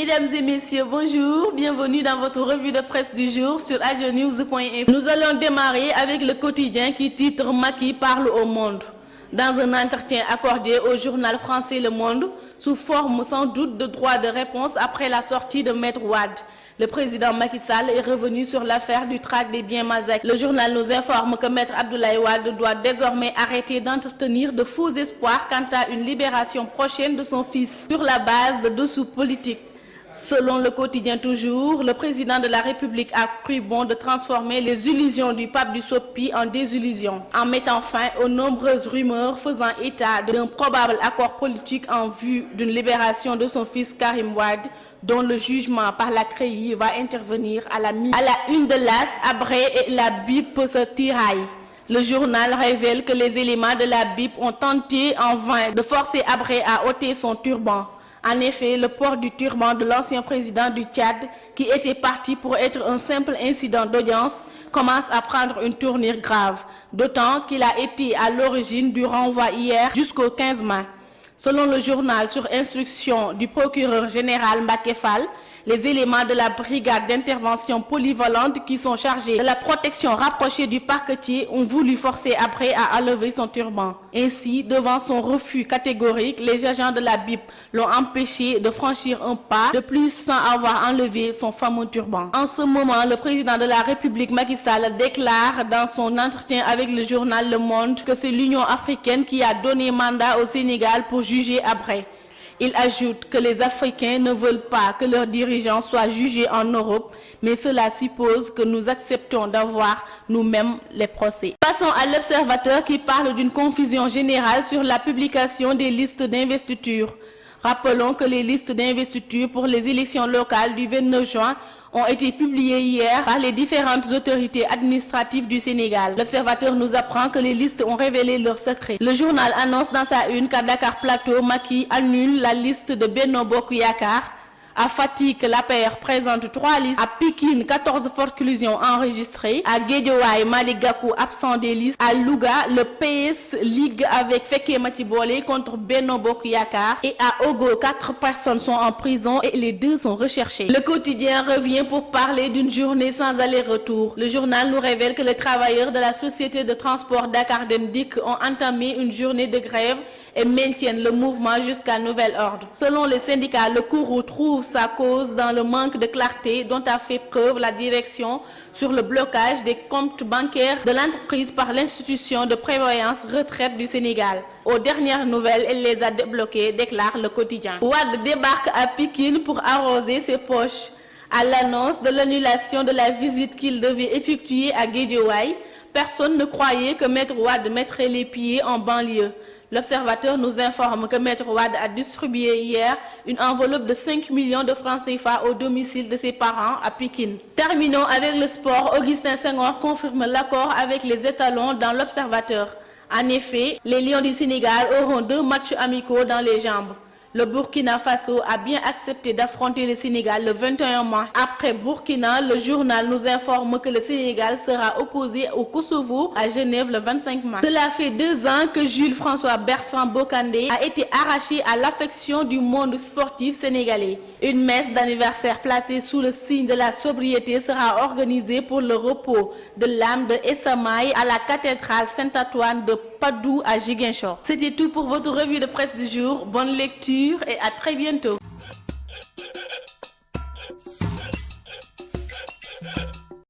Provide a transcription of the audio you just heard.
Mesdames et messieurs, bonjour, bienvenue dans votre revue de presse du jour sur agenews.info. Nous allons démarrer avec le quotidien qui titre Macky parle au monde. Dans un entretien accordé au journal français Le Monde, sous forme sans doute de droit de réponse après la sortie de Maître Wade, le président Macky Sall est revenu sur l'affaire du traque des biens mal acquis. Le journal nous informe que Maître Abdoulaye Wade doit désormais arrêter d'entretenir de faux espoirs quant à une libération prochaine de son fils sur la base de dessous politiques. Selon le quotidien toujours, le président de la République a cru bon de transformer les illusions du pape du Sopi en désillusions, en mettant fin aux nombreuses rumeurs faisant état d'un probable accord politique en vue d'une libération de son fils Karim Wade, dont le jugement par la CREI va intervenir à la une de l'AS, Habré et la BIP se tiraillent. Le journal révèle que les éléments de la BIP ont tenté en vain de forcer Habré à ôter son turban. En effet, le port du turban de l'ancien président du Tchad, qui était parti pour être un simple incident d'audience, commence à prendre une tournure grave, d'autant qu'il a été à l'origine du renvoi hier jusqu'au 15 mai. Selon le journal, sur instruction du procureur général Mbacké Fall, les éléments de la brigade d'intervention polyvalente qui sont chargés de la protection rapprochée du parquetier ont voulu forcer Habré à enlever son turban. Ainsi, devant son refus catégorique, les agents de la BIP l'ont empêché de franchir un pas de plus sans avoir enlevé son fameux turban. En ce moment, le président de la République Macky Sall déclare dans son entretien avec le journal Le Monde que c'est l'Union africaine qui a donné mandat au Sénégal pour juger Habré. Il ajoute que les Africains ne veulent pas que leurs dirigeants soient jugés en Europe, mais cela suppose que nous acceptons d'avoir nous-mêmes les procès. Passons à l'Observateur qui parle d'une confusion générale sur la publication des listes d'investiture. Rappelons que les listes d'investiture pour les élections locales du 29 juin ont été publiées hier par les différentes autorités administratives du Sénégal. L'Observateur nous apprend que les listes ont révélé leurs secrets. Le journal annonce dans sa une qu'à Dakar Plateau, Macky annule la liste de Benno Bokk Yakaar. À Fatick, l'APR présente 3 listes. À Pikine, 14 forclusions enregistrées. À Guédiawaye, Malick Gakou absent des listes. À Louga, le PS ligue avec Fekke Matibole contre Benno Bokk Yakaar. Et à Ogo, 4 personnes sont en prison et les 2 sont recherchées. Le quotidien revient pour parler d'une journée sans aller-retour. Le journal nous révèle que les travailleurs de la société de transport Dakar Dem Dikk ont entamé une journée de grève et maintiennent le mouvement jusqu'à nouvel ordre. Selon les syndicats, le courroux trouve sa cause dans le manque de clarté dont a fait preuve la direction sur le blocage des comptes bancaires de l'entreprise par l'institution de prévoyance retraite du Sénégal. Aux dernières nouvelles, elle les a débloqués, déclare le quotidien. Wade débarque à Pikine pour arroser ses poches. À l'annonce de l'annulation de la visite qu'il devait effectuer à Guédiawaye, personne ne croyait que Maître Wade mettrait les pieds en banlieue. L'Observateur nous informe que Maître Wade a distribué hier une enveloppe de 5 millions de francs CFA au domicile de ses parents à Pikine. Terminons avec le sport. Augustin Senghor confirme l'accord avec les étalons dans l'Observateur. En effet, les Lions du Sénégal auront 2 matchs amicaux dans les jambes. Le Burkina Faso a bien accepté d'affronter le Sénégal le 21 mai. Après Burkina, le journal nous informe que le Sénégal sera opposé au Kosovo à Genève le 25 mai. Cela fait 2 ans que Jules-François Bertrand Bocandé a été arraché à l'affection du monde sportif sénégalais. Une messe d'anniversaire placée sous le signe de la sobriété sera organisée pour le repos de l'âme de Essamaï à la cathédrale Saint-Antoine de Padoue à Ziguinchor. C'était tout pour votre revue de presse du jour. Bonne lecture et à très bientôt.